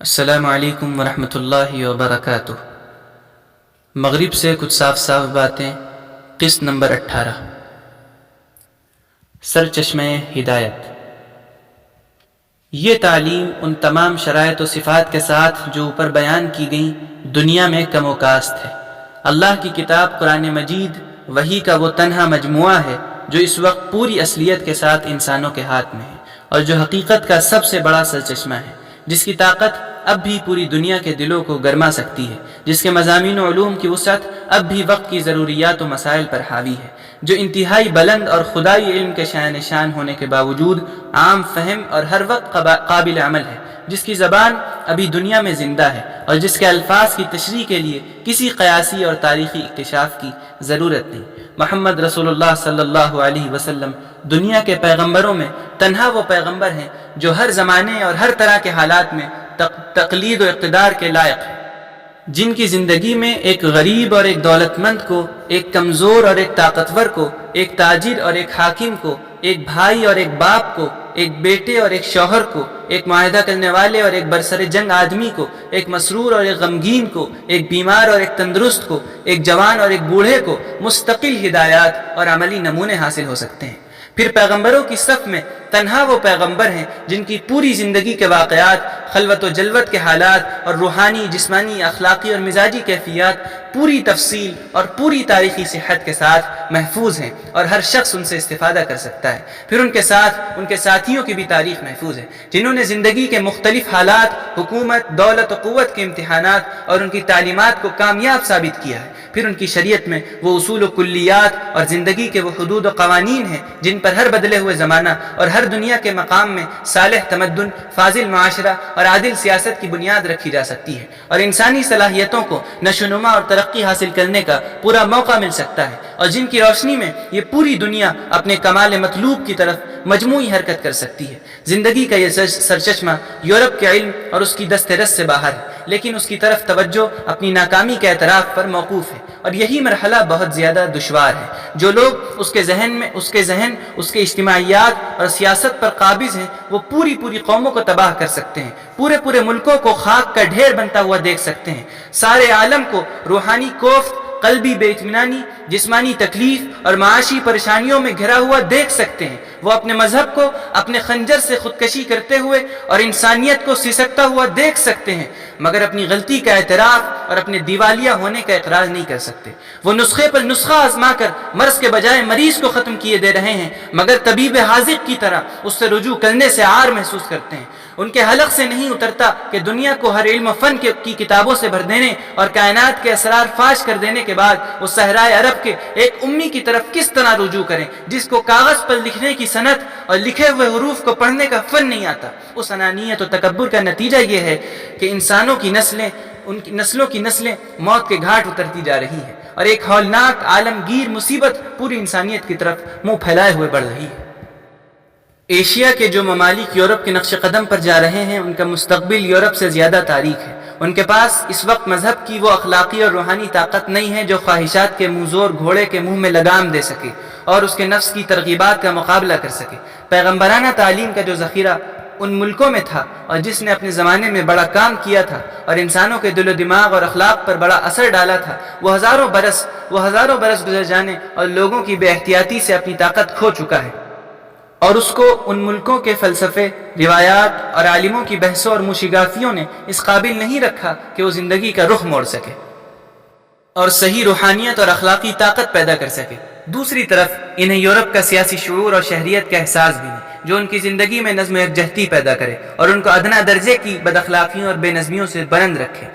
السلام علیکم ورحمۃ اللہ وبرکاتہ۔ مغرب سے کچھ صاف صاف باتیں، قسط نمبر 18۔ سرچشمہ ہدایت۔ یہ تعلیم ان تمام شرائط و صفات کے ساتھ جو اوپر بیان کی گئیں دنیا میں کم و کاست ہے۔ اللہ کی کتاب قرآن مجید وحی کا وہ تنہا مجموعہ ہے جو اس وقت پوری اصلیت کے ساتھ انسانوں کے ہاتھ میں ہے، اور جو حقیقت کا سب سے بڑا سرچشمہ ہے، جس کی طاقت اب بھی پوری دنیا کے دلوں کو گرما سکتی ہے، جس کے مضامین و علوم کی وسعت اب بھی وقت کی ضروریات و مسائل پر حاوی ہے، جو انتہائی بلند اور خدائی علم کے شان نشان ہونے کے باوجود عام فہم اور ہر وقت قابل عمل ہے، جس کی زبان ابھی دنیا میں زندہ ہے، اور جس کے الفاظ کی تشریح کے لیے کسی قیاسی اور تاریخی اکتشاف کی ضرورت نہیں۔ محمد رسول اللہ صلی اللہ علیہ وسلم دنیا کے پیغمبروں میں تنہا وہ پیغمبر ہیں جو ہر زمانے اور ہر طرح کے حالات میں تقلید و اقتدار کے لائق ہیں، جن کی زندگی میں ایک غریب اور ایک دولت مند کو، ایک کمزور اور ایک طاقتور کو، ایک تاجر اور ایک حاکم کو، ایک بھائی اور ایک باپ کو، ایک بیٹے اور ایک شوہر کو، ایک معاہدہ کرنے والے اور ایک برسر جنگ آدمی کو، ایک مسرور اور ایک غمگین کو، ایک بیمار اور ایک تندرست کو، ایک جوان اور ایک بوڑھے کو مستقل ہدایات اور عملی نمونے حاصل ہو سکتے ہیں۔ پھر پیغمبروں کی صف میں تنہا وہ پیغمبر ہیں جن کی پوری زندگی کے واقعات، خلوت و جلوت کے حالات اور روحانی، جسمانی، اخلاقی اور مزاجی کیفیات پوری تفصیل اور پوری تاریخی صحت کے ساتھ محفوظ ہیں، اور ہر شخص ان سے استفادہ کر سکتا ہے۔ پھر ان کے ساتھ ان کے ساتھیوں کی بھی تاریخ محفوظ ہے، جنہوں نے زندگی کے مختلف حالات، حکومت، دولت و قوت کے امتحانات اور ان کی تعلیمات کو کامیاب ثابت کیا ہے۔ پھر ان کی شریعت میں وہ اصول و کلیات اور زندگی کے وہ حدود و قوانین ہیں جن پر ہر بدلے ہوئے زمانہ اور ہر دنیا کے مقام میں صالح تمدن، فاضل معاشرہ اور عادل سیاست کی بنیاد رکھی جا سکتی ہے، اور انسانی صلاحیتوں کو نشو و نما اور ترقی حاصل کرنے کا پورا موقع مل سکتا ہے، اور جن کی روشنی میں یہ پوری دنیا اپنے کمال مطلوب کی طرف مجموعی حرکت کر سکتی ہے۔ زندگی کا یہ سرچشمہ یورپ کے علم اور اس کی دست رس سے باہر ہے، لیکن اس کی طرف توجہ اپنی ناکامی کے اعتراف پر موقوف ہے، اور یہی مرحلہ بہت زیادہ دشوار ہے۔ جو لوگ اس کے ذہن، اس کے اجتماعیات اور سیاست پر قابض ہیں، وہ پوری قوموں کو تباہ کر سکتے ہیں، پورے ملکوں کو خاک کا ڈھیر بنتا ہوا دیکھ سکتے ہیں، سارے عالم کو روحانی کوفت، قلبی بے اطمینانی، جسمانی تکلیف اور معاشی پریشانیوں میں گھرا ہوا دیکھ سکتے ہیں۔ وہ اپنے مذہب کو اپنے خنجر سے خودکشی کرتے ہوئے اور انسانیت کو سسکتا ہوا دیکھ سکتے ہیں، مگر اپنی غلطی کا اعتراف اور اپنے دیوالیہ ہونے کا اقرار نہیں کر سکتے۔ وہ نسخے پر نسخہ آزما کر مرض کے بجائے مریض کو ختم کیے دے رہے ہیں، مگر طبیب حاذق کی طرح اس سے رجوع کرنے سے عار محسوس کرتے ہیں۔ ان کے حلق سے نہیں اترتا کہ دنیا کو ہر علم و فن کی کتابوں سے بھر دینے اور کائنات کے اسرار فاش کر دینے کے بعد وہ صحرائے عرب کے ایک امی کی طرف کس طرح رجوع کریں جس کو کاغذ پر لکھنے کی صنعت اور لکھے ہوئے حروف کو پڑھنے کا فن نہیں آتا۔ اس انانیت و تکبر کا نتیجہ یہ ہے کہ انسانوں کی نسلوں کی نسلیں موت کے گھاٹ اترتی جا رہی ہیں، اور ایک ہولناک عالمگیر مصیبت پوری انسانیت کی طرف منہ پھیلائے ہوئے بڑھ رہی ہے۔ ایشیا کے جو ممالک یورپ کے نقش قدم پر جا رہے ہیں، ان کا مستقبل یورپ سے زیادہ تاریک ہے۔ ان کے پاس اس وقت مذہب کی وہ اخلاقی اور روحانی طاقت نہیں ہے جو خواہشات کے منہ زور گھوڑے کے منہ میں لگام دے سکے اور اس کے نفس کی ترغیبات کا مقابلہ کر سکے۔ پیغمبرانہ تعلیم کا جو ذخیرہ ان ملکوں میں تھا اور جس نے اپنے زمانے میں بڑا کام کیا تھا اور انسانوں کے دل و دماغ اور اخلاق پر بڑا اثر ڈالا تھا، وہ ہزاروں برس گزر جانے اور لوگوں کی بے احتیاطی سے اپنی طاقت کھو چکا ہے، اور اس کو ان ملکوں کے فلسفے، روایات اور عالموں کی بحثوں اور موشگافیوں نے اس قابل نہیں رکھا کہ وہ زندگی کا رخ موڑ سکے اور صحیح روحانیت اور اخلاقی طاقت پیدا کر سکے۔ دوسری طرف انہیں یورپ کا سیاسی شعور اور شہریت کا احساس بھی نہیں جو ان کی زندگی میں نظم و یکجہتی پیدا کرے اور ان کو ادنا درجے کی بد اخلاقیوں اور بے نظمیوں سے بلند رکھے۔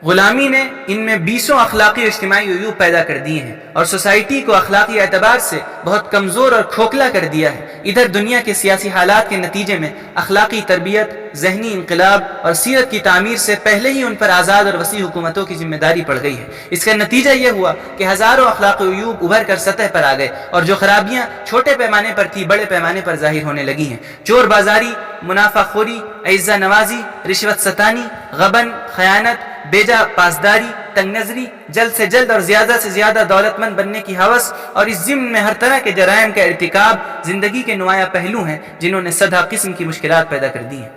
غلامی نے ان میں 20 اخلاقی و اجتماعی عیوب پیدا کر دیے ہیں اور سوسائٹی کو اخلاقی اعتبار سے بہت کمزور اور کھوکھلا کر دیا ہے۔ ادھر دنیا کے سیاسی حالات کے نتیجے میں اخلاقی تربیت، ذہنی انقلاب اور سیرت کی تعمیر سے پہلے ہی ان پر آزاد اور وسیع حکومتوں کی ذمہ داری پڑ گئی ہے۔ اس کا نتیجہ یہ ہوا کہ ہزاروں اخلاقی عیوب ابھر کر سطح پر آ گئے، اور جو خرابیاں چھوٹے پیمانے پر تھی بڑے پیمانے پر ظاہر ہونے لگی ہیں۔ چور بازاری، منافع خوری، اعزا نوازی، رشوت ستانی، غبن، خیانت، بیجا پاسداری، تنگ نظری، جلد سے جلد اور زیادہ سے زیادہ دولت مند بننے کی ہوس، اور اس ضمن میں ہر طرح کے جرائم کا ارتکاب زندگی کے نمایاں پہلو ہیں جنہوں نے صدہ قسم کی مشکلات پیدا کر دی ہیں۔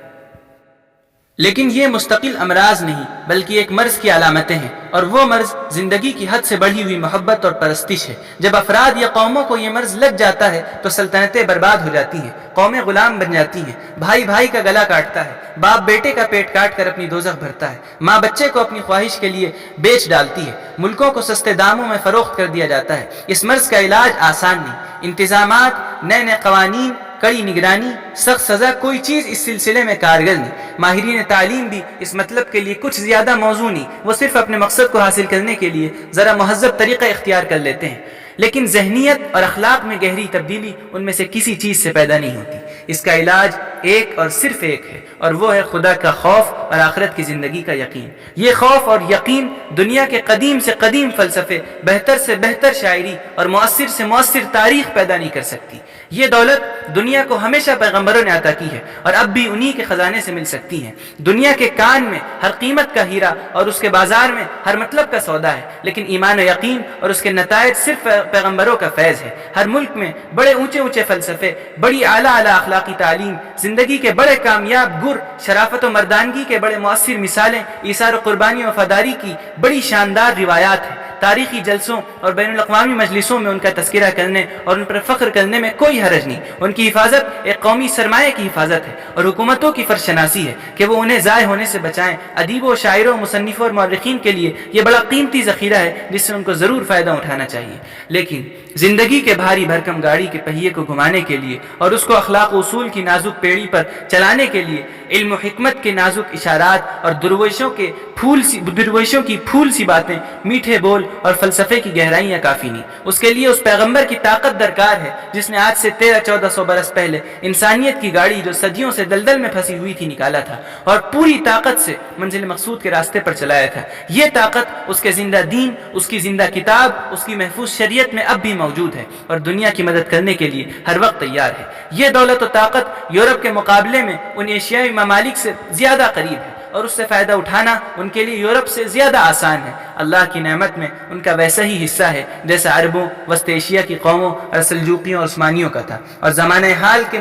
لیکن یہ مستقل امراض نہیں بلکہ ایک مرض کی علامتیں ہیں، اور وہ مرض زندگی کی حد سے بڑھی ہوئی محبت اور پرستش ہے۔ جب افراد یا قوموں کو یہ مرض لگ جاتا ہے تو سلطنتیں برباد ہو جاتی ہیں، قومیں غلام بن جاتی ہیں، بھائی بھائی کا گلا کاٹتا ہے، باپ بیٹے کا پیٹ کاٹ کر اپنی دوزخ بھرتا ہے، ماں بچے کو اپنی خواہش کے لیے بیچ ڈالتی ہے، ملکوں کو سستے داموں میں فروخت کر دیا جاتا ہے۔ اس مرض کا علاج آسان نہیں، انتظامات، نئے نئے قوانین، کڑی نگرانی، سخت سزا، کوئی چیز اس سلسلے میں کارگر نہیں۔ ماہرین تعلیم بھی اس مطلب کے لیے کچھ زیادہ موزوں نہیں، وہ صرف اپنے مقصد کو حاصل کرنے کے لیے ذرا مہذب طریقہ اختیار کر لیتے ہیں، لیکن ذہنیت اور اخلاق میں گہری تبدیلی ان میں سے کسی چیز سے پیدا نہیں ہوتی۔ اس کا علاج ایک اور صرف ایک ہے، اور وہ ہے خدا کا خوف اور آخرت کی زندگی کا یقین۔ یہ خوف اور یقین دنیا کے قدیم سے قدیم فلسفے، بہتر سے بہتر شاعری اور مؤثر سے مؤثر تاریخ پیدا نہیں کر سکتی۔ یہ دولت دنیا کو ہمیشہ پیغمبروں نے عطا کی ہے، اور اب بھی انہی کے خزانے سے مل سکتی ہیں۔ دنیا کے کان میں ہر قیمت کا ہیرا اور اس کے بازار میں ہر مطلب کا سودا ہے، لیکن ایمان و یقین اور اس کے نتائج صرف پیغمبروں کا فیض ہے۔ ہر ملک میں بڑے اونچے اونچے فلسفے، بڑی اعلیٰ اعلیٰ اخلاقی تعلیم، زندگی کے بڑے کامیاب گر، شرافت و مردانگی کے بڑے مؤثر مثالیں، ایثار و قربانی و وفاداری کی بڑی شاندار روایات ہیں۔ تاریخی جلسوں اور بین الاقوامی مجلسوں میں ان کا تذکرہ کرنے اور ان پر فخر کرنے میں کوئی حرج نہیں۔ ان کی حفاظت ایک قومی سرمایہ کی حفاظت ہے، اور حکومتوں کی فرض شناسی ہے کہ وہ انہیں ضائع ہونے سے بچائیں۔ ادیبوں، شاعروں، مصنفوں اور مورخین کے لیے یہ بڑا قیمتی ذخیرہ ہے جس سے ان کو ضرور فائدہ اٹھانا چاہیے۔ لیکن زندگی کے بھاری بھرکم گاڑی کے پہیے کو گھمانے کے لیے اور اس کو اخلاق و اصول کی نازک پیڑی پر چلانے کے لیے علم و حکمت کے نازک اشارات اور درویشوں کی پھول سی باتیں، میٹھے بول اور فلسفے کی گہرائیاں کافی نہیں۔ اس کے لیے اس پیغمبر کی طاقت درکار ہے جس نے آج سے 1300-1400 برس پہلے انسانیت کی گاڑی جو صدیوں سے دلدل میں پھنسی ہوئی تھی نکالا تھا، اور پوری طاقت سے منزل مقصود کے راستے پر چلایا تھا۔ یہ طاقت اس کے زندہ دین، اس کی زندہ کتاب، اس کی محفوظ شریعت میں اب بھی موجود ہے، اور دنیا کی مدد کرنے کے لیے ہر وقت تیار ہے۔ یہ دولت و طاقت یورپ کے مقابلے میں ان ایشیائی ممالک سے زیادہ قریب ہے، اور اس سے فائدہ اٹھانا ان کے لیے یورپ سے زیادہ آسان ہے۔ اللہ کی نعمت میں ان کا ویسا ہی حصہ ہے جیسا عربوں، وسط ایشیا کی قوموں اور سلجوقیوں اور عثمانیوں کا تھا، اور زمانہ حال کے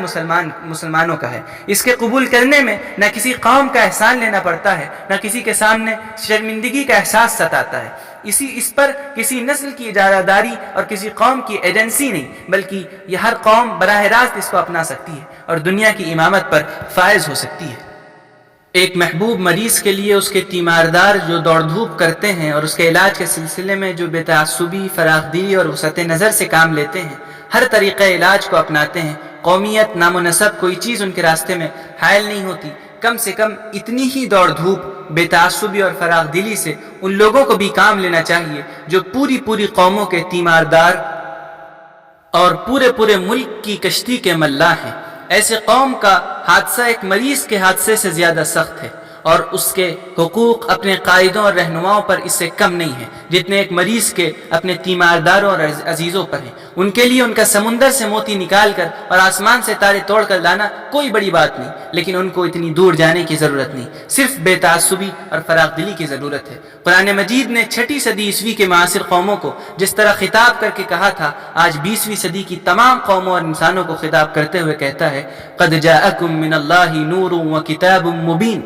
مسلمانوں کا ہے۔ اس کے قبول کرنے میں نہ کسی قوم کا احسان لینا پڑتا ہے، نہ کسی کے سامنے شرمندگی کا احساس ستاتا ہے۔ اس پر کسی نسل کی اجارہ داری اور کسی قوم کی ایجنسی نہیں، بلکہ یہ ہر قوم براہ راست اس کو اپنا سکتی ہے اور دنیا کی امامت پر فائز ہو سکتی ہے۔ ایک محبوب مریض کے لیے اس کے تیماردار جو دوڑ دھوپ کرتے ہیں اور اس کے علاج کے سلسلے میں جو بے تعصبی، فراخ دلی اور وسعت نظر سے کام لیتے ہیں، ہر طریقہ علاج کو اپناتے ہیں، قومیت، نام و نسب، کوئی چیز ان کے راستے میں حائل نہیں ہوتی، کم سے کم اتنی ہی دوڑ دھوپ، بے تعصبی اور فراخ دلی سے ان لوگوں کو بھی کام لینا چاہیے جو پوری قوموں کے تیماردار اور پورے ملک کی کشتی کے ملاح ہیں۔ ایسے قوم کا حادثہ ایک مریض کے حادثے سے زیادہ سخت ہے، اور اس کے حقوق اپنے قائدوں اور رہنماؤں پر اس سے کم نہیں ہیں جتنے ایک مریض کے اپنے تیمارداروں اور عزیزوں پر ہیں۔ ان کے لیے ان کا سمندر سے موتی نکال کر اور آسمان سے تارے توڑ کر لانا کوئی بڑی بات نہیں، لیکن ان کو اتنی دور جانے کی ضرورت نہیں، صرف بے تعصبی اور فراخ دلی کی ضرورت ہے۔ قرآن مجید نے 6 صدی عیسوی کے معاصر قوموں کو جس طرح خطاب کر کے کہا تھا، آج 20ویں صدی کی تمام قوموں اور انسانوں کو خطاب کرتے ہوئے کہتا ہے، قد جاءکم من اللہ نور و کتاب مبین،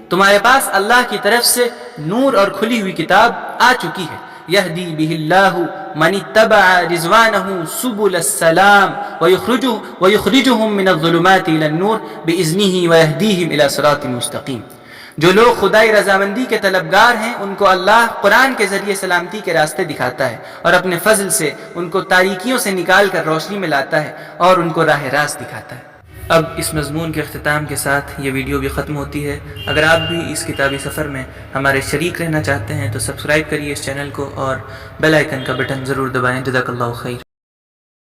تمہارے پاس اللہ کی طرف سے نور اور کھلی ہوئی کتاب آ چکی ہے۔ یہدی بہ اللہ من اتبع رضوانہ سبل السلام ویخرجہم من الظلمات الی النور باذنہ ویہدیہم الی صراط مستقیم۔ جو لوگ خدائی رضامندی کے طلبگار ہیں ان کو اللہ قرآن کے ذریعے سلامتی کے راستے دکھاتا ہے، اور اپنے فضل سے ان کو تاریکیوں سے نکال کر روشنی میں لاتا ہے اور ان کو راہ راست دکھاتا ہے۔ اب اس مضمون کے اختتام کے ساتھ یہ ویڈیو بھی ختم ہوتی ہے۔ اگر آپ بھی اس کتابی سفر میں ہمارے شریک رہنا چاہتے ہیں تو سبسکرائب کریے اس چینل کو اور بیل آئیکن کا بٹن ضرور دبائیں۔ جزاک اللہ خیر۔